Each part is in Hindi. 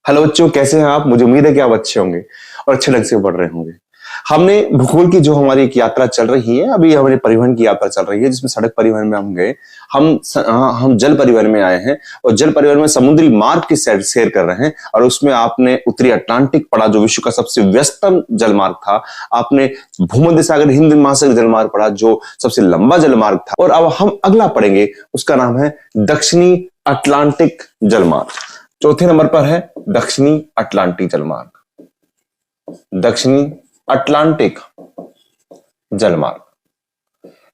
हेलो बच्चों, कैसे हैं आप? मुझे उम्मीद है कि आप अच्छे होंगे और अच्छे ढंग से पढ़ रहे होंगे। हमने भूगोल की जो हमारी एक यात्रा चल रही है, अभी हमारी परिवहन की यात्रा चल रही है, जिसमें सड़क परिवहन में हम गए। हम जल परिवहन में आए हैं और जल परिवहन में समुद्री मार्ग की सैर कर रहे हैं। और उसमें आपने उत्तरी अटलांटिक पढ़ा, जो विश्व का सबसे व्यस्तम जलमार्ग था। आपने भूमध्य सागर हिंद महासागर जलमार्ग पढ़ा, जो सबसे लंबा जलमार्ग था। और अब हम अगला पढ़ेंगे, उसका नाम है दक्षिणी अटलांटिक जलमार्ग। चौथे नंबर पर है दक्षिणी अटलांटिक जलमार्ग। दक्षिणी अटलांटिक जलमार्ग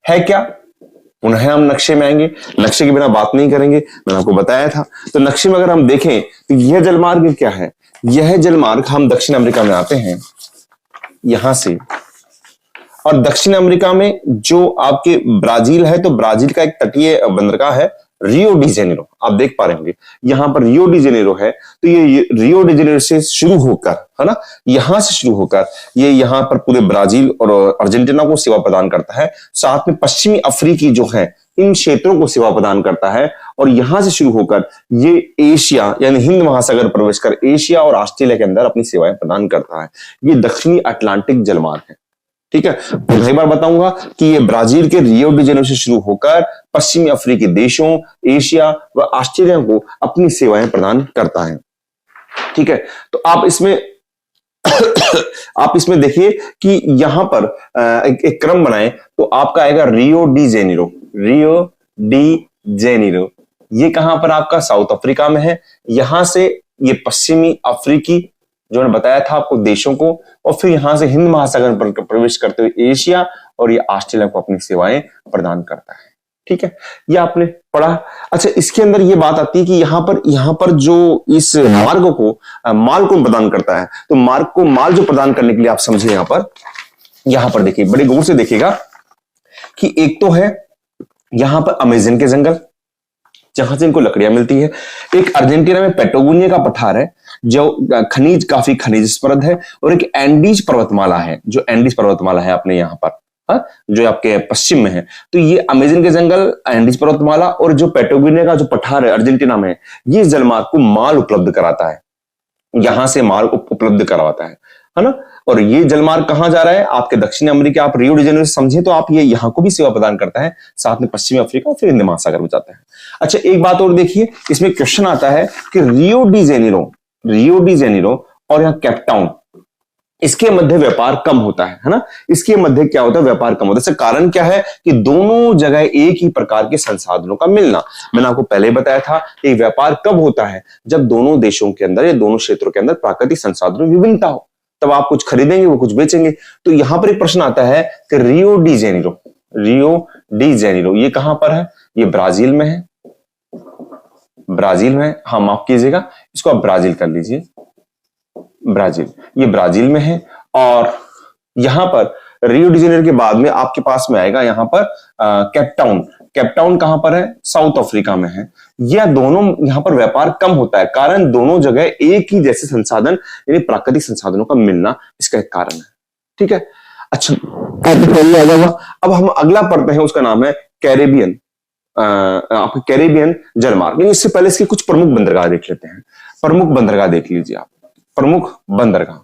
है क्या? पुनः हम नक्शे में आएंगे। नक्शे के बिना बात नहीं करेंगे, मैंने आपको बताया था। तो नक्शे में अगर हम देखें तो यह जलमार्ग क्या है? यह जलमार्ग, हम दक्षिण अमेरिका में आते हैं यहां से, और दक्षिण अमेरिका में जो आपके ब्राजील है, तो ब्राजील का एक तटीय बंदरगाह है रियो डी जेनेरो। आप देख पा रहे होंगे यहां पर रियो डी जेनेरो है। तो ये रियो डी जेनेरो से शुरू होकर, है ना, यहां से शुरू होकर ये यहां पर पूरे ब्राजील और अर्जेंटीना को सेवा प्रदान करता है। साथ में पश्चिमी अफ्रीकी जो है, इन क्षेत्रों को सेवा प्रदान करता है। और यहां से शुरू होकर ये एशिया यानी हिंद महासागर प्रवेश कर एशिया और ऑस्ट्रेलिया के अंदर अपनी सेवाएं प्रदान करता है। ये दक्षिणी अटलांटिक जलमार्ग है। ठीक है, कई बार बताऊंगा कि ये ब्राजील के रियो डी जेनेरो से शुरू होकर पश्चिमी अफ्रीकी देशों, एशिया व ऑस्ट्रेलिया को अपनी सेवाएं प्रदान करता है। ठीक है, तो आप इसमें आप इसमें देखिए कि यहां पर एक क्रम बनाए तो आपका आएगा Rio de Janeiro. Rio de Janeiro ये कहां पर आपका साउथ अफ्रीका में है। यहां से ये पश्चिमी अफ्रीकी, जो मैंने बताया था आपको, देशों को, और फिर यहां से हिंद महासागर पर प्रवेश करते हुए एशिया और ये ऑस्ट्रेलिया को अपनी सेवाएं प्रदान करता है। ठीक है, ये आपने पढ़ा। अच्छा, इसके अंदर ये बात आती है कि यहां पर जो इस मार्ग को माल को प्रदान करता है, तो माल जो प्रदान करने के लिए आप समझे, यहां पर देखिए, बड़े गौर से देखिएगा कि एक तो है यहां पर अमेजन के जंगल, जहां से इनको लकड़ियां मिलती है। एक अर्जेंटीना में पेटागोनिया का पठार है, जो काफी खनिज समृद्ध है। और एक एंडीज पर्वतमाला है, जो एंडीज पर्वतमाला है अपने यहाँ पर, जो आपके पश्चिम में है। तो ये अमेजन के जंगल, एंडीज पर्वतमाला और जो पेटागोनिया का जो पठार है अर्जेंटीना में, ये जलमार्ग को माल उपलब्ध कराता है, यहां से माल उपलब्ध करवाता है ना। और ये जलमार्ग कहां जा रहा है? आपके दक्षिण अमेरिका, आप रियो डी जेनेरो समझे तो आप ये यहां को भी सेवा प्रदान करता है, साथ में पश्चिमी अफ्रीका और फिर हिंद महासागर में जाता है। अच्छा, एक बात और देखिए, इसमें क्वेश्चन आता है कि रियो डी जेनेरो और यहां कैपटाउन, इसके मध्य व्यापार कम होता है ना। इसके मध्य क्या होता है? व्यापार कम होता है। इसका कारण क्या है? कि दोनों जगह एक ही प्रकार के संसाधनों का मिलना। मैंने आपको पहले बताया था कि व्यापार कब होता है? जब दोनों देशों के अंदर या दोनों क्षेत्रों के अंदर प्राकृतिक संसाधनों में विभिन्नता हो, तब आप कुछ खरीदेंगे, वो कुछ बेचेंगे। तो यहां पर एक प्रश्न आता है कि रियो डी जेनेरो ये कहां पर है? ये ब्राजील में है। ब्राजील में, हाँ माफ कीजिएगा, इसको आप ब्राजील कर लीजिए। ब्राजील, ये ब्राजील में है। और यहां पर रियो डी जेनेरो के बाद में आपके पास में आएगा यहां पर कैपटाउन कहां पर है? साउथ अफ्रीका में है। यह दोनों, यहां पर व्यापार कम होता है, कारण दोनों जगह एक ही जैसे संसाधन यानी प्राकृतिक संसाधनों का मिलना इसका एक कारण है। ठीक है, अच्छा, अब हम अगला पढ़ते हैं, उसका नाम है कैरेबियन, आपके कैरेबियन जलमार्ग। इससे पहले इसके कुछ प्रमुख बंदरगाह देख लेते हैं। प्रमुख बंदरगाह देख लीजिए आप। प्रमुख बंदरगाह,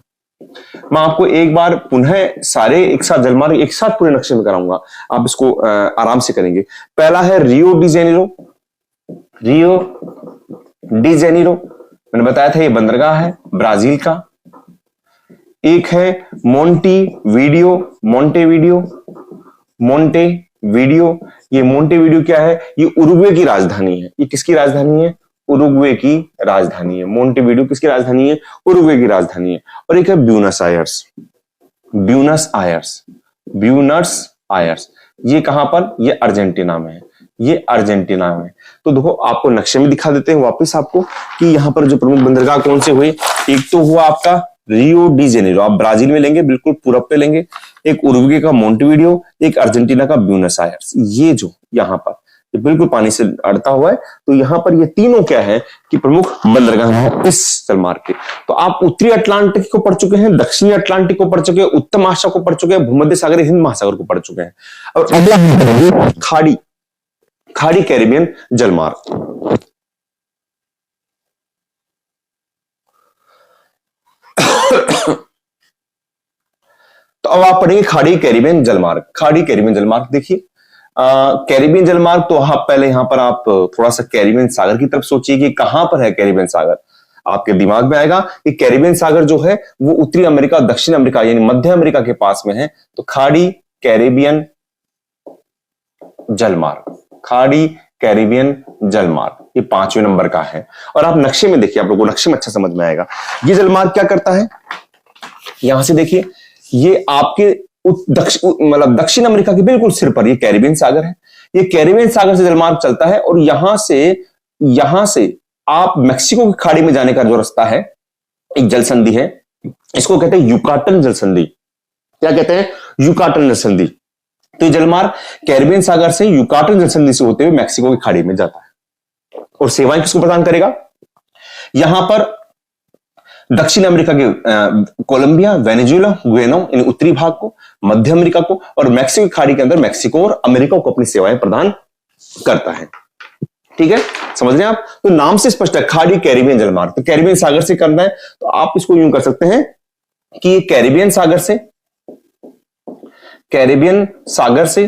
मैं आपको एक बार पुनः सारे एक साथ जलमार्ग एक साथ पूरे नक्शे में कराऊंगा, आप इसको आराम से करेंगे। पहला है रियो डी जेनेरो, मैंने बताया था ये बंदरगाह है ब्राजील का। एक है मोंटेवीडियो। ये मोंटेवीडियो क्या है? ये उरुग्वे की राजधानी है। ये किसकी राजधानी है? उरुग्वे की राजधानी है। मोंटेवीडियो किसकी राजधानी है? उरुग्वे की राजधानी है। और एक है ब्यूनस आयर्स, ये कहां पर? ये अर्जेंटीना में है। तो देखो, आपको नक्शे में दिखा देते हैं वापस आपको कि यहां पर जो प्रमुख बंदरगाह कौन से हुए। एक तो हुआ आपका रियो डी जेनेरो, आप ब्राजील में लेंगे, बिल्कुल पूरब पे लेंगे। एक उरुग्वे का मोंटेवीडियो, एक अर्जेंटीना का ब्यूनस आयर्स। ये जो यहां पर ये बिल्कुल पानी से अड़ता हुआ है। तो यहां पर ये तीनों क्या है कि प्रमुख बंदरगाह है इस जलमार्ग के। तो आप उत्तरी अटलांटिक को पढ़ चुके हैं, दक्षिणी अटलांटिक को पढ़ चुके हैं, उत्तम आशिया को पढ़ चुके हैं, भूमध्य सागर, हिंद महासागर को पढ़ चुके हैं। और अगला खाड़ी कैरिबियन जलमार्ग। तो अब आप पढ़ेंगे खाड़ी कैरिबियन जलमार्ग। खाड़ी कैरिबियन जलमार्ग देखिए, कैरिबियन जलमार्ग, तो आप पहले यहां पर आप थोड़ा सा कैरिबियन सागर की तरफ सोचिए कि कहां पर है कैरिबियन सागर। आपके दिमाग में आएगा कि कैरिबियन सागर जो है वो उत्तरी अमेरिका और दक्षिण अमेरिका यानी मध्य अमेरिका के पास में है। तो खाड़ी कैरिबियन जलमार्ग, खाड़ी कैरिबियन जलमार्ग, ये 5वें नंबर का है। और आप नक्शे में देखिए, आप लोगों को नक्शे में अच्छा समझ में आएगा। ये जलमार्ग क्या करता है, यहां से देखिए, ये आपके मतलब दक्षिण अमेरिका के बिल्कुल सिर पर ये कैरिबियन सागर है। ये कैरिबियन सागर से जलमार्ग चलता है और यहां से आप मैक्सिको की खाड़ी में जाने का जो रास्ता है, एक जल संधि है, इसको कहते हैं युकाटन जल संधि। क्या कहते हैं, युकाटन जल संधि। तो ये जलमार्ग कैरिबियन सागर से युकाटन जल संधि से होते हुए मैक्सिको की खाड़ी में जाता है। और सेवाएं किसको प्रदान करेगा, यहां पर दक्षिण अमेरिका के कोलंबिया, वेनेजुएला, गुयाना यानी उत्तरी भाग को, मध्य अमेरिका को और मैक्सिको की खाड़ी के अंदर मैक्सिको और अमेरिका को अपनी सेवाएं प्रदान करता है। ठीक है, समझ रहे हैं आप। तो नाम से स्पष्ट है, खाड़ी कैरिबियन जलमार्ग। तो कैरिबियन सागर से करना है तो आप इसको यूं कर सकते हैं कि ये कैरिबियन सागर से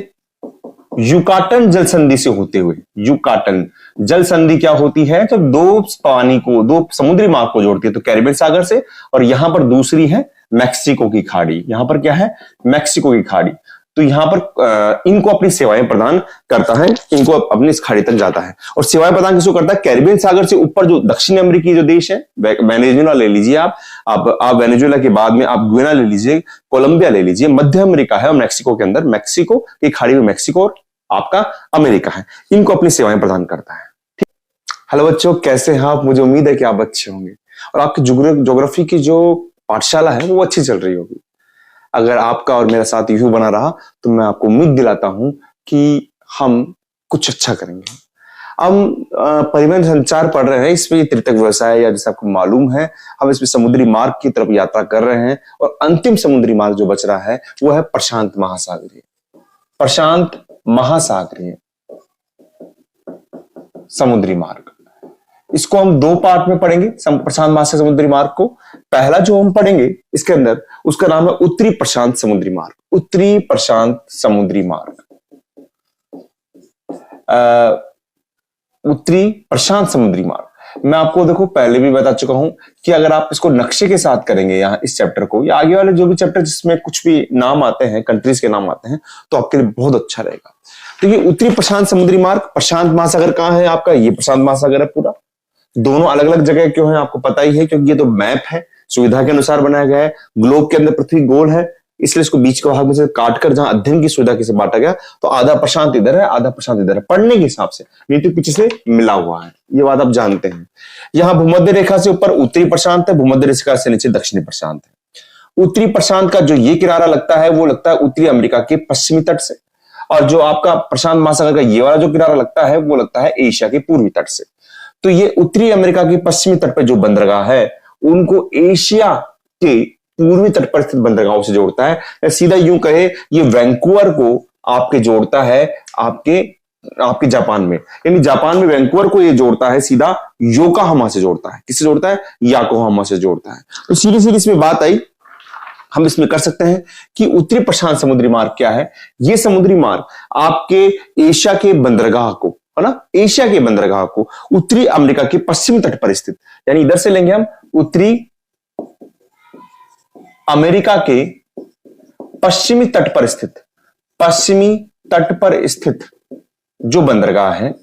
युकाटन जल संधि से होते हुए, युकाटन जल संधि क्या होती है, तो दो समुद्री मार्ग को जोड़ती है। तो कैरिबियन सागर से, और यहां पर दूसरी है मैक्सिको की खाड़ी। यहां पर क्या है, मैक्सिको की खाड़ी। तो यहां पर इनको अपनी सेवाएं प्रदान करता है, इनको अपनी इस खाड़ी तक जाता है। और सेवाएं प्रदान किसको करता है, कैरिबियन सागर से ऊपर जो दक्षिण अमेरिकी जो देश है, वेनेजुएला ले लीजिए आप वेनेजुएला के बाद में आप गुयाना ले लीजिए, कोलंबिया ले लीजिए, मध्य अमेरिका है और मैक्सिको के अंदर मैक्सिको की खाड़ी में मैक्सिको और आपका अमेरिका है, इनको अपनी सेवाएं प्रदान करता है। ठीक, हेलो बच्चों, कैसे हैं आप। मुझे उम्मीद है कि आप अच्छे होंगे और आपकी ज्योग्राफी की जो पाठशाला है वो अच्छी चल रही होगी। अगर आपका और मेरा साथ यूं बना रहा तो मैं आपको उम्मीद दिलाता हूं कि हम कुछ अच्छा करेंगे। हम परिवहन संचार पढ़ रहे हैं, इसमें तृतीयक व्यवसाय, या जैसे आपको मालूम है हम इसमें समुद्री मार्ग की तरफ यात्रा कर रहे हैं। और अंतिम समुद्री मार्ग जो बच रहा है वो है प्रशांत महासागरीय, प्रशांत महासागरीय समुद्री मार्ग। इसको हम 2 पार्ट में पढ़ेंगे, प्रशांत महासागरीय समुद्री मार्ग को। पहला जो हम पढ़ेंगे इसके अंदर, उसका नाम है उत्तरी प्रशांत समुद्री मार्ग, उत्तरी प्रशांत समुद्री मार्ग, उत्तरी प्रशांत समुद्री मार्ग। मैं आपको देखो पहले भी बता चुका हूं कि अगर आप इसको नक्शे के साथ करेंगे यहाँ इस चैप्टर को, या आगे वाले जो भी चैप्टर जिसमें कुछ भी नाम आते हैं, कंट्रीज के नाम आते हैं, तो आपके लिए बहुत अच्छा रहेगा। तो ये उत्तरी प्रशांत समुद्री मार्ग, प्रशांत महासागर कहाँ है आपका, ये प्रशांत महासागर है पूरा। दोनों अलग अलग जगह क्यों है आपको पता ही है, क्योंकि ये तो मैप है, सुविधा के अनुसार बनाया गया है। ग्लोब के अंदर पृथ्वी गोल है, इसलिए इसको बीच के भाग में से काटकर जहां अध्ययन की सुविधा के से बांटा गया, तो आधा प्रशांत इधर है, आधा प्रशांत इधर है, पढ़ने के हिसाब से, नहीं तो पीछे से मिला हुआ है, ये बात आप जानते हैं। यहाँ भूमध्य रेखा से ऊपर उत्तरी प्रशांत है, भूमध्य रेखा से नीचे दक्षिणी प्रशांत है। उत्तरी प्रशांत का जो ये किनारा लगता है वो लगता है उत्तरी अमेरिका के पश्चिमी तट से, और जो आपका प्रशांत महासागर का ये वाला जो किनारा लगता है वो लगता है एशिया के पूर्वी तट से। तो ये उत्तरी अमेरिका के पश्चिमी तट पर जो बंदरगाह है उनको एशिया के पूर्वी तट पर स्थित बंदरगाहों से जोड़ता है, या सीधा यूं कहे ये वैंकूवर को आपके जोड़ता है आपके जापान में, यानी जापान में वैंकूवर को ये जोड़ता है, सीधा योकोहामा से जोड़ता है। किससे जोड़ता है, योकोहामा से जोड़ता है। तो सीधी सीधी इसमें बात आई, हम इसमें कर सकते हैं कि उत्तरी प्रशांत समुद्री मार्ग क्या है। ये समुद्री मार्ग आपके एशिया के बंदरगाह को, है ना, एशिया के बंदरगाह को उत्तरी अमेरिका के पश्चिमी तट पर स्थित, यानी इधर से लेंगे हम उत्तरी अमेरिका के पश्चिमी तट पर स्थित, पश्चिमी तट पर स्थित जो बंदरगाह है,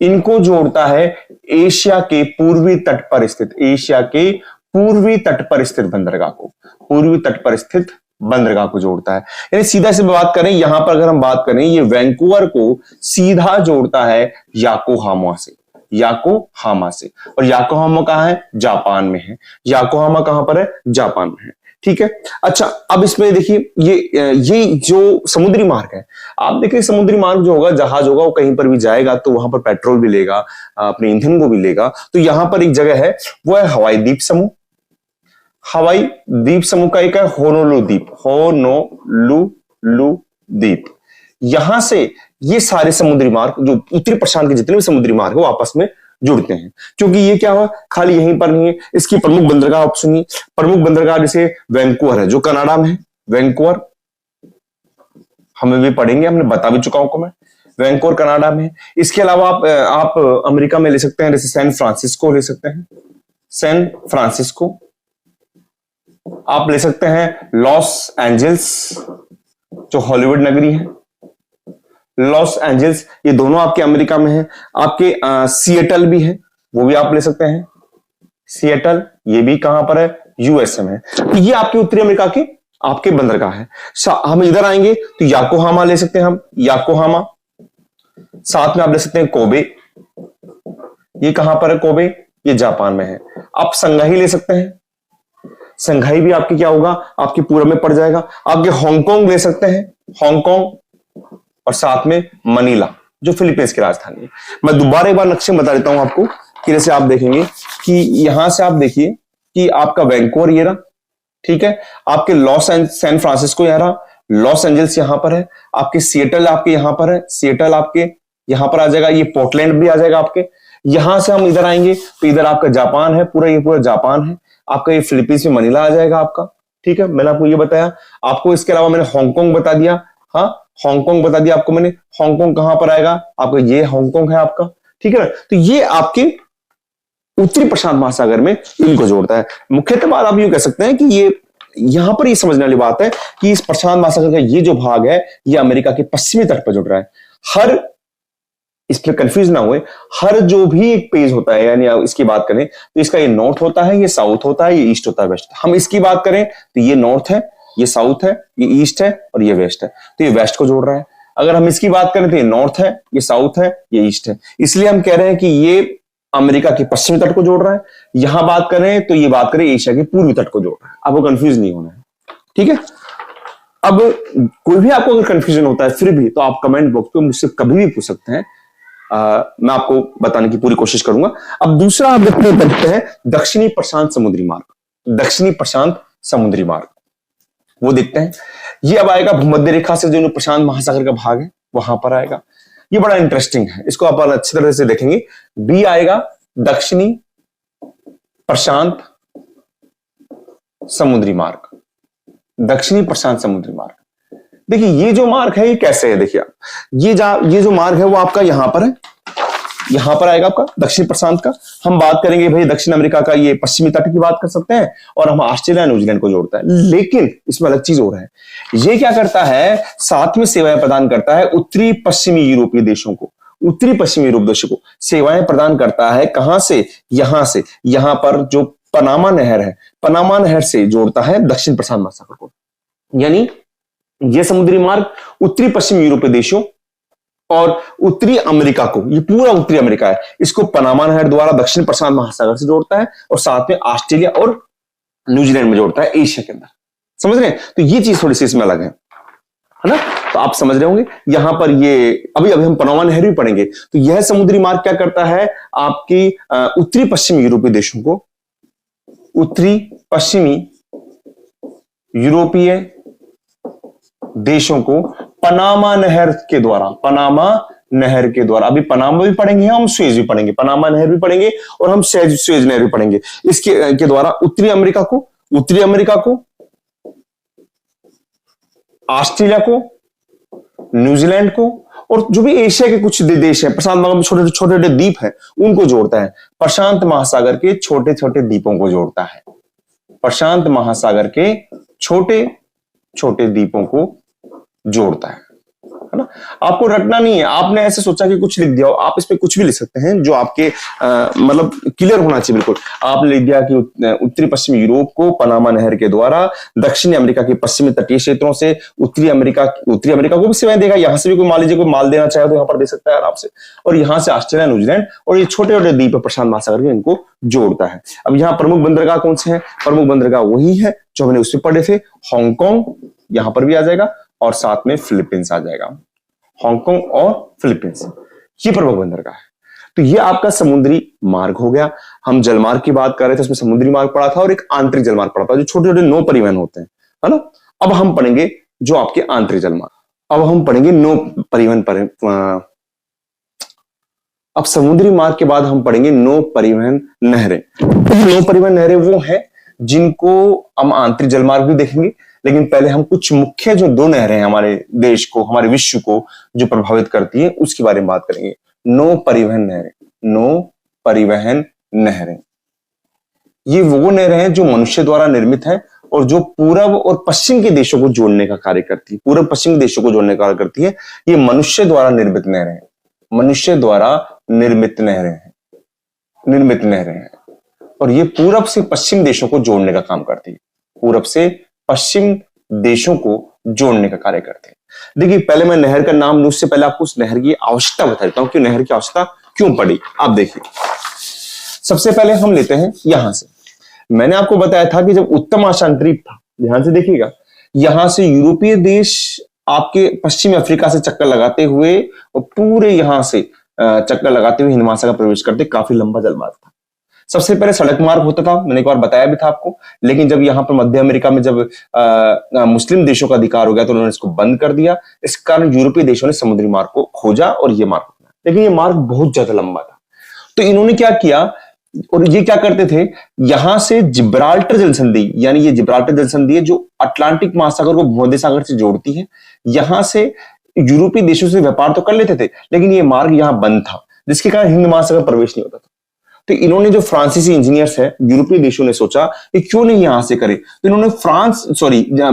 इनको जोड़ता है एशिया के पूर्वी तट पर स्थित, एशिया के पूर्वी तट पर स्थित बंदरगाह को, पूर्वी तट पर स्थित बंदरगाह को जोड़ता है। यानी सीधा से बात करें, यहां पर अगर हम बात करें, ये वैंकूवर को सीधा जोड़ता है योकोहामा से, योकोहामा से। और योकोहामा कहां है, जापान में है। योकोहामा कहां पर है, जापान में है। ठीक है, अच्छा अब इसमें देखिए ये जो समुद्री मार्ग है, आप देखिए समुद्री मार्ग जो होगा, जहाज होगा, वो कहीं पर भी जाएगा तो वहां पर पेट्रोल भी लेगा, अपने ईंधन को भी लेगा। तो यहां पर एक जगह है, वो है हवाई द्वीप समूह। हवाई द्वीप समूह का एक है होनोलुलु द्वीप, होनोलुलु द्वीप। यहां से ये सारे समुद्री मार्ग, जो उत्तरी प्रशांत के जितने भी समुद्री मार्ग है, वो आपस में जुड़ते हैं। क्योंकि ये क्या हुआ, खाली यहीं पर नहीं है, इसकी प्रमुख बंदरगाह आप सुनिए। प्रमुख बंदरगाह जैसे वैंकूवर है जो कनाडा में है, वैंकूवर हमें भी पढ़ेंगे, हमने बता भी चुका हूं मैं, वैंकूवर कनाडा में है। इसके अलावा आप अमेरिका में ले सकते हैं, जैसे सैन फ्रांसिस्को ले सकते हैं, सैन फ्रांसिस्को। आप ले सकते हैं लॉस एंजल्स जो हॉलीवुड नगरी है, लॉस एंजल्स, ये दोनों आपके अमेरिका में है। आपके सिएटल भी है, वो भी आप ले सकते हैं, सिएटल, ये भी कहां पर है, यूएसए में। तो ये आपके उत्तरी अमेरिका के आपके बंदरगाह है। हम इधर आएंगे तो याकोहामा ले सकते हैं हम, याकोहामा। साथ में आप ले सकते हैं कोबे, ये कहां पर है कोबे, ये जापान में है। आप संघाई ले सकते हैं, संघाई भी आपकी क्या होगा, आपके पूर्व में पड़ जाएगा। आपके हांगकांग ले सकते हैं, हांगकांग, और साथ में मनीला जो फिलीपींस की राजधानी है। मैं दोबारा एक बार नक्शे बता देता हूं आपको कि जैसे आप देखेंगे कि यहां से आप देखिए कि आपका वैंकूवर ये रहा, ठीक है, आपके सैन फ्रांसिस्को यहां रहा, लॉस एंजल्स यहां पर है, आपके सिएटल आपके यहां पर है, सिएटल आपके यहां पर आ जाएगा, ये पोर्टलैंड भी आ जाएगा आपके। यहां से हम इधर आएंगे तो इधर आपका जापान है, पूरा ये पूरा जापान है आपका, ये फिलीपींस में मनीला आ जाएगा आपका, ठीक है, मैंने आपको ये बताया। आपको इसके अलावा मैंने हांगकांग बता दिया, हाँ हांगकांग बता दिया आपको मैंने। हांगकांग कहां पर आएगा आपका, ये हांगकांग है आपका, ठीक है ना। तो ये आपके उत्तरी प्रशांत महासागर में इनको जोड़ता है। मुख्यतः बात आप यूं कह सकते हैं कि ये यहां पर ये समझने वाली बात है कि इस प्रशांत महासागर का ये जो भाग है ये अमेरिका के पश्चिमी तट पर जुड़ रहा है। हर, इस पर कंफ्यूज ना हुए, हर जो भी एक पेज होता है, यानी इसकी बात करें तो इसका ये नॉर्थ होता है, ये साउथ होता है, ये ईस्ट होता है, वेस्ट। हम इसकी बात करें तो ये नॉर्थ है, ये साउथ है, ये ईस्ट है और ये वेस्ट है, तो ये वेस्ट को जोड़ रहा है। अगर हम इसकी बात करें तो ये नॉर्थ है, ये साउथ है, ये ईस्ट है। इसलिए हम कह रहे हैं कि ये अमेरिका के पश्चिमी तट को जोड़ रहा है। यहां बात करें तो ये बात करें एशिया के पूर्वी तट को जोड़ रहा है। आपको कंफ्यूज नहीं होना है, ठीक है। अब कोई भी आपको अगर कंफ्यूजन होता है फिर भी तो आप कमेंट बॉक्स पे मुझसे कभी भी पूछ सकते हैं, मैं आपको बताने की पूरी कोशिश करूंगा। अब दूसरा आप देखते हैं दक्षिणी प्रशांत समुद्री मार्ग, दक्षिणी प्रशांत समुद्री मार्ग वो देखते हैं। ये अब आएगा भूमध्य रेखा से जो प्रशांत महासागर का भाग है वहां पर आएगा। ये बड़ा इंटरेस्टिंग है, इसको आप अच्छी तरह से देखेंगे। बी आएगा दक्षिणी प्रशांत समुद्री मार्ग, दक्षिणी प्रशांत समुद्री मार्ग। देखिए ये जो मार्ग है ये कैसे है, देखिए ये जो मार्ग है वो आपका यहां पर है, यहां पर आएगा आपका दक्षिण प्रशांत का। हम बात करेंगे भाई दक्षिण अमेरिका का, ये पश्चिमी तट की बात कर सकते हैं, और हम ऑस्ट्रेलिया न्यूजीलैंड को जोड़ता है। लेकिन इसमें अलग चीज हो रहा है, ये क्या करता है, साथ में सेवाएं प्रदान करता है उत्तरी पश्चिमी यूरोपीय देशों को, उत्तरी पश्चिमी यूरोप देशों को सेवाएं प्रदान करता है। कहां से, यहां पर जो पनामा नहर है, पनामा नहर से जोड़ता है दक्षिण प्रशांत महासागर को। यानी यह समुद्री मार्ग उत्तरी पश्चिमी यूरोपीय देशों और उत्तरी अमेरिका को, ये पूरा उत्तरी अमेरिका है, इसको पनामा नहर द्वारा दक्षिण प्रशांत महासागर से जोड़ता है और साथ में ऑस्ट्रेलिया और न्यूजीलैंड में जोड़ता है, एशिया के अंदर। समझ रहे हैं? तो ये चीज थोड़ी सी इसमें अलग है ना। तो आप समझ रहे होंगे यहां पर ये अभी हम पनामा नहर भी पढ़ेंगे। तो यह समुद्री मार्ग क्या करता है, आपकी उत्तरी पश्चिमी यूरोपीय देशों को, उत्तरी पश्चिमी यूरोपीय देशों को पनामा नहर के द्वारा, पनामा नहर के द्वारा, अभी पनामा भी पढ़ेंगे हम, स्वेज भी पढ़ेंगे, पनामा नहर भी पढ़ेंगे और हम स्वेज नहर भी पढ़ेंगे। इसके के द्वारा उत्तरी अमेरिका को, ऑस्ट्रेलिया को, न्यूजीलैंड को और जो भी एशिया के कुछ देश हैं, प्रशांत महासागर में छोटे छोटे द्वीप हैं, उनको जोड़ता है। प्रशांत महासागर के छोटे छोटे द्वीपों को जोड़ता है, प्रशांत महासागर के छोटे छोटे द्वीपों को जोड़ता है ना। आपको रटना नहीं है, आपने ऐसे सोचा कि कुछ लिख दिया हो, आप इस पे कुछ भी लिख सकते हैं जो आपके मतलब क्लियर होना चाहिए बिल्कुल। आपने लिख दिया कि उत्तरी पश्चिमी यूरोप को पनामा नहर के द्वारा दक्षिणी अमेरिका के पश्चिमी तटीय क्षेत्रों से उत्तरी अमेरिका को भी सेवाएं देगा। यहां से भी कोई मान लीजिए कोई माल देना चाहे तो यहां पर दे सकता है आराम से, और यहां से ऑस्ट्रेलिया, न्यूजीलैंड और ये छोटे छोटे द्वीप प्रशांत महासागर के, इनको जोड़ता है। अब यहाँ प्रमुख बंदरगाह कौन से हैं, प्रमुख बंदरगाह वही है जो हमने उसमें पढ़े थे, हांगकांग यहां पर भी आ जाएगा और साथ में फिलीपींस आ जाएगा, हांगकांग और फिलीपींस, ये प्रमुख बंदरगाह है। तो ये आपका समुद्री मार्ग हो गया। हम जलमार्ग की बात कर रहे थे, उसमें समुद्री मार्ग पड़ा था और एक आंतरिक जलमार्ग पड़ा था, जो छोटे छोटे नौ परिवहन होते हैं, है ना। अब हम पढ़ेंगे जो आपके आंतरिक जलमार्ग, अब हम पढ़ेंगे नौ परिवहन पर अब समुद्री मार्ग के बाद हम पढ़ेंगे नौ परिवहन नहरें। तो नौ परिवहन नहरें वो हैं जिनको हम आंतरिक जलमार्ग भी देखेंगे, लेकिन पहले हम कुछ मुख्य जो दो नहरें हैं हमारे देश को, हमारे विश्व को जो प्रभावित करती है उसके बारे में बात करेंगे। नौ परिवहन नहरें, नौ परिवहन नहरें, ये वो नहरें हैं जो मनुष्य द्वारा निर्मित है और जो पूर्व और पश्चिम के देशों को जोड़ने का कार्य करती है। पूर्व पश्चिम देशों को जोड़ने का कार्य करती है। ये मनुष्य द्वारा निर्मित नहरें हैं, मनुष्य द्वारा निर्मित नहरें हैं, निर्मित नहरें हैं, और ये पूरब से पश्चिम देशों को जोड़ने का काम करती है। पूरब से पश्चिम देशों को जोड़ने का कार्य करते हैं। देखिए, पहले मैं नहर का नाम लूं उससे पहले आपको उस नहर की आवश्यकता बता देता हूं कि नहर की आवश्यकता क्यों पड़ी। आप देखिए, सबसे पहले हम लेते हैं यहां से। मैंने आपको बताया था कि जब उत्तम आशांतरीप था, ध्यान से देखिएगा, यहां से यूरोपीय देश आपके पश्चिमी अफ्रीका से चक्कर लगाते हुए और पूरे यहां से चक्कर लगाते हुए हिंद महासागर प्रवेश करते, काफी लंबा जलमार्ग था। सबसे पहले सड़क मार्ग होता था, मैंने एक बार बताया भी था आपको, लेकिन जब यहां पर मध्य अमेरिका में जब मुस्लिम देशों का अधिकार हो गया तो उन्होंने इसको बंद कर दिया। इस कारण यूरोपीय देशों ने समुद्री मार्ग को खोजा और ये मार्ग अपनाया, लेकिन ये मार्ग बहुत ज्यादा लंबा था। तो इन्होंने क्या किया, और ये क्या करते थे, यहां से जिब्राल्टर जलसंधि, यानी ये जिब्राल्टर जलसंधि है जो अटलांटिक महासागर को भूमध्य सागर से जोड़ती है, यहां से यूरोपीय देशों से व्यापार तो कर लेते थे, लेकिन ये मार्ग यहां बंद था, जिसके कारण हिंद महासागर प्रवेश नहीं होता था। तो इन्होंने, जो फ्रांसीसी इंजीनियर्स है यूरोपीय देशों ने सोचा कि क्यों नहीं यहां से करें, तो इन्होंने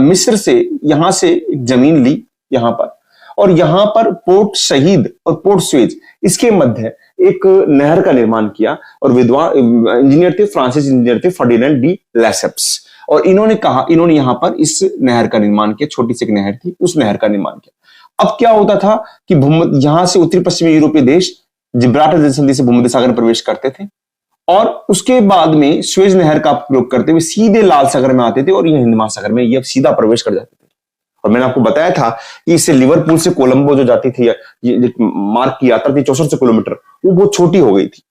मिस्र से यहां से एक जमीन ली यहां पर, और यहां पर पोर्ट शहीद और पोर्ट स्वेज, इसके मध्य एक नहर का निर्माण किया। और विद्वान इंजीनियर थे, फ्रांसीसी इंजीनियर थे, फर्डिनेंड डी लेसेप्स, और इन्होंने यहां पर इस नहर का निर्माण किया। छोटी सी एक नहर थी, उस नहर का निर्माण किया। अब क्या होता था कि यहां से उत्तरी पश्चिमी यूरोपीय देश जिब्राल्टर जलसंधि से भूमध्य सागर में प्रवेश करते थे, और उसके बाद में स्वेज नहर का प्रयोग करते हुए सीधे लाल सागर में आते थे, और ये हिंद महासागर में ये सीधा प्रवेश कर जाते थे। और मैंने आपको बताया था कि इससे लिवरपूल से कोलंबो जो जाती थी, ये मार्ग की यात्रा थी 6400 किलोमीटर, वो बहुत छोटी हो गई थी।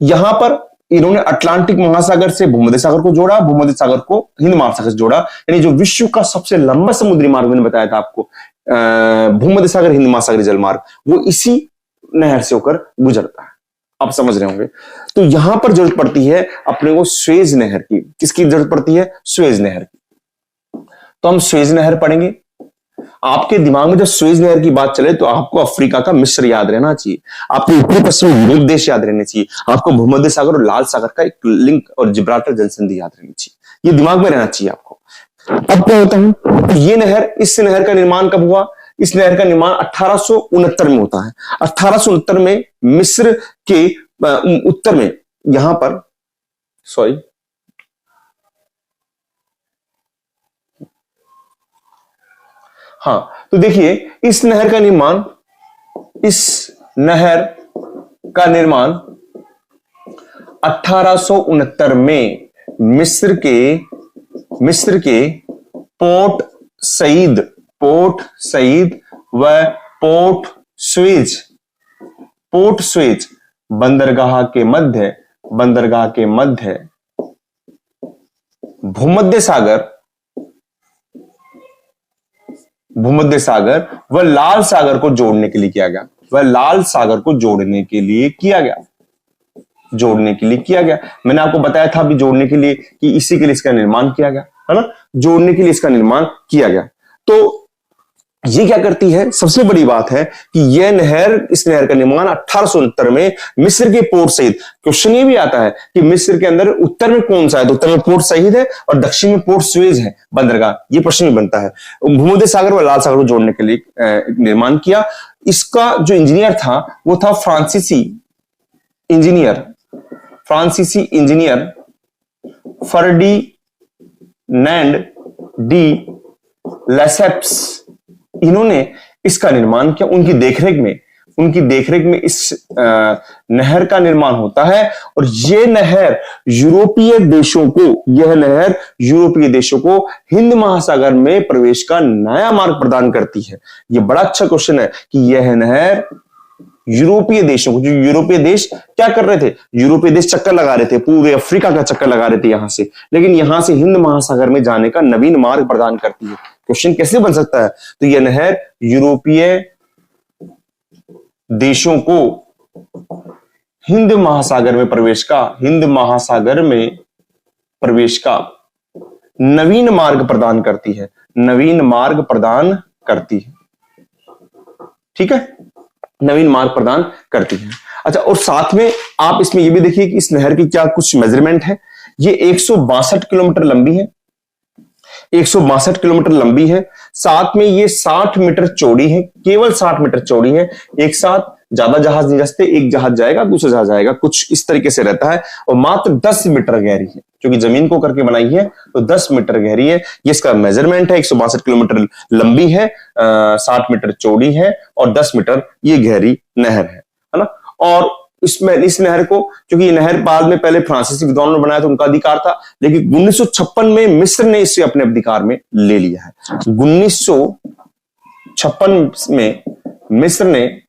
यहां पर इन्होंने अटलांटिक महासागर से भूमध्य सागर को जोड़ा, भूमध्य सागर को हिंद महासागर से जोड़ा, यानी जो विश्व का सबसे लंबा समुद्री मार्ग मैंने बताया था आपको, भूमध्य सागर हिंद महासागरी जलमार्ग, वो इसी नहर से होकर गुजरता है। आप समझ रहे होंगे। तो यहां पर जरूरत पड़ती है अपने को स्वेज नहर की। किसकी जरूरत पड़ती है? स्वेज नहर की। तो हम स्वेज नहर पढ़ेंगे। आपके दिमाग में जब स्वेज नहर की बात चले तो आपको अफ्रीका का मिस्र याद रहना चाहिए, आपको उत्तरी पश्चिमी यूरोप देश याद रहने चाहिए, आपको भूमध्य सागर और लाल सागर का एक लिंक और जिब्राल्टर जलसंधि याद रहनी चाहिए। ये दिमाग में रहना चाहिए आपको। अब क्या होता है, ये नहर, इस नहर का निर्माण कब हुआ? इस नहर का निर्माण 1869 में होता है। 1869 में मिस्र के उत्तर में, यहां पर तो देखिए, इस नहर का निर्माण 1869 में मिस्र के पोर्ट सईद व पोर्ट स्वेज बंदरगाह के मध्य भूमध्य सागर व लाल सागर को जोड़ने के लिए किया गया। मैंने आपको बताया था अभी जोड़ने के लिए कि इसी के लिए इसका निर्माण किया गया, है ना, जोड़ने के लिए इसका निर्माण किया गया। तो ये क्या करती है, सबसे बड़ी बात है कि इस नहर का निर्माण 1869 में मिस्र के पोर्ट सईद। क्वेश्चन ये भी आता है कि मिस्र के अंदर उत्तर में कौन सा है, तो उत्तर में पोर्ट सईद है और दक्षिण में पोर्ट स्वेज है बंदरगाह। ये प्रश्न भी बनता है। भूमध्य सागर और लाल सागर को जोड़ने के लिए निर्माण किया। इसका जो इंजीनियर था वो था फ्रांसीसी इंजीनियर फर्डिनेंड डी लेसेप्स। इन्होंने इसका निर्माण किया। उनकी देखरेख में इस नहर का निर्माण होता है, और यह नहर यूरोपीय देशों को हिंद महासागर में प्रवेश का नया मार्ग प्रदान करती है। यह बड़ा अच्छा क्वेश्चन है कि यह नहर यूरोपीय देशों को, जो यूरोपीय देश क्या कर रहे थे, यूरोपीय देश चक्कर लगा रहे थे, पूरे अफ्रीका का चक्कर लगा रहे थे यहां से, लेकिन यहां से हिंद महासागर में जाने का नवीन मार्ग प्रदान करती है। क्वेश्चन कैसे बन सकता है? तो यह नहर यूरोपीय देशों को हिंद महासागर में प्रवेश का, हिंद महासागर में प्रवेश का नवीन मार्ग प्रदान करती है, नवीन मार्ग प्रदान करती है। ठीक है, नवीन मार्ग प्रदान करती है। अच्छा, और साथ में आप इसमें ये भी देखिए कि इस नहर की क्या कुछ मेजरमेंट है। ये 162 किलोमीटर लंबी है, 162 किलोमीटर लंबी है। साथ में ये 60 मीटर चौड़ी है, केवल 60 मीटर चौड़ी है। एक साथ ज्यादा जहाज नहीं जा सकते, एक जहाज जाएगा दूसरा जहाज जाएगा, कुछ इस तरीके से रहता है। और मात्र 10 मीटर गहरी है, क्योंकि जमीन को करके बनाई है तो 10 मीटर गहरी है। ये इसका मेजरमेंट है। 162 किलोमीटर लंबी है, 60 मीटर चौड़ी है और 10 मीटर ये गहरी नहर है ना। और इसमें इस नहर को, क्योंकि ये नहर बाद में पहले फ्रांसीसी विद्वानों ने बनाया तो उनका अधिकार था, लेकिन 1956 में मिस्र ने इसे अपने अधिकार में ले लिया है। 1956 में मिस्र ने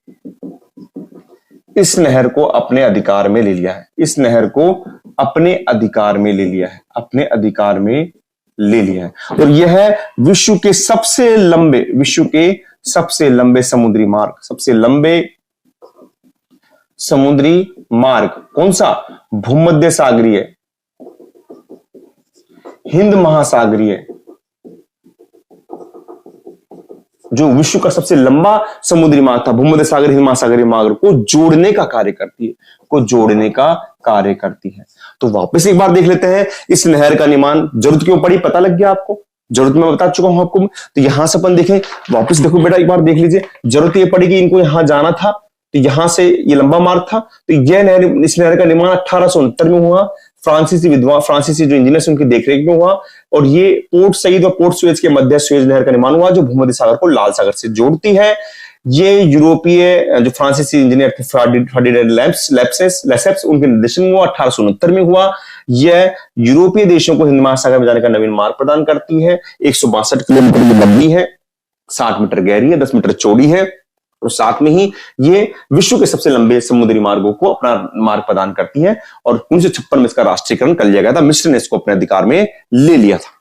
इस नहर को अपने अधिकार में ले लिया है, इस नहर को अपने अधिकार में ले लिया है, अपने अधिकार में ले लिया है। और यह है विश्व के सबसे लंबे, विश्व के सबसे लंबे समुद्री मार्ग, सबसे लंबे समुद्री मार्ग। कौन सा? भूमध्य सागरीय, हिंद महासागरीय, जो विश्व का सबसे लंबा समुद्री मार्ग था, भूमध्य सागर हिंद महासागरीय मार्ग को जोड़ने का कार्य करती है, को जोड़ने का कार्य करती है। तो वापस एक बार देख लेते हैं इस नहर का निर्माण जरूरत क्यों पड़ी, पता लग गया आपको, जरूरत मैं बता चुका हूं आपको। तो यहां से अपन देखें, वापस देखो बेटा एक बार देख लीजिए, जरूरत ये पड़ी कि इनको यहां जाना था, तो यहां से ये लंबा मार्ग था, तो यह नहर, इस नहर का निर्माण 1869 में हुआ। फ्रांसीसी विद्वान, फ्रांसीसी जो इंजीनियर्स उनकी देखरेख में हुआ। और ये पोर्ट सईद और पोर्ट सुएज के मध्य सुएज नहर का निर्माण हुआ, जो भूमध्य सागर को लाल सागर से जोड़ती है। ये यूरोपीय जो फ्रांसीसी इंजीनियर थे फर्डिनेंड लेसेप्स, उनके निर्देशन में हुआ, 1869 में हुआ। यह यूरोपीय देशों को हिंद महासागर में जाने का नवीन मार्ग प्रदान करती है। 162 किलोमीटर की लंबी है, 60 मीटर गहरी है, 10 मीटर चौड़ी है। और साथ में ही ये विश्व के सबसे लंबे समुद्री मार्गों को अपना मार्ग प्रदान करती है। और 1956 में इसका राष्ट्रीयकरण कर लिया गया था, मिस्र ने इसको अपने अधिकार में ले लिया था।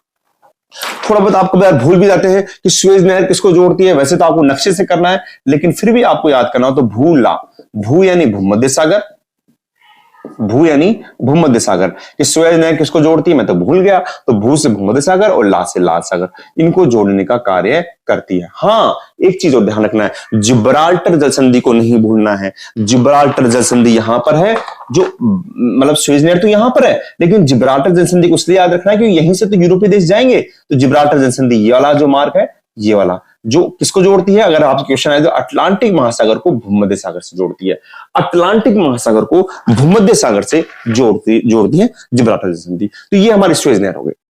थोड़ा बहुत आपको भूल भी जाते हैं कि सुएज नहर किसको जोड़ती है। वैसे तो आपको नक्शे से करना है, लेकिन फिर भी आपको याद करना हो तो भू यानी भूमध्य सागर, भू यानी भूमध्य सागर। कि सुएज नहर किसको जोड़ती है मैं तो भूल गया, तो भू से भूमध्य सागर और ला से लाल सागर, इनको जोड़ने का कार्य करती है। हाँ, एक चीज और ध्यान रखना है, जिब्राल्टर जल संधि को नहीं भूलना है। जिब्राल्टर जल संधि यहां पर है, जो मतलब सुएज नहर तो यहां पर है, लेकिन जिब्राल्टर जल संधि को इसलिए याद रखना है क्योंकि यहीं से तो यूरोपीय देश जाएंगे। तो जिब्राल्टर जल संधि ये वाला जो मार्ग है, ये वाला जो किसको जोड़ती है, अगर आपसे क्वेश्चन आए तो अटलांटिक महासागर को भूमध्य सागर से जोड़ती है। अटलांटिक महासागर को भूमध्य सागर से जोड़ती है जिब्राल्टर जल संधि। तो ये हमारी सुएज नहर हो गई।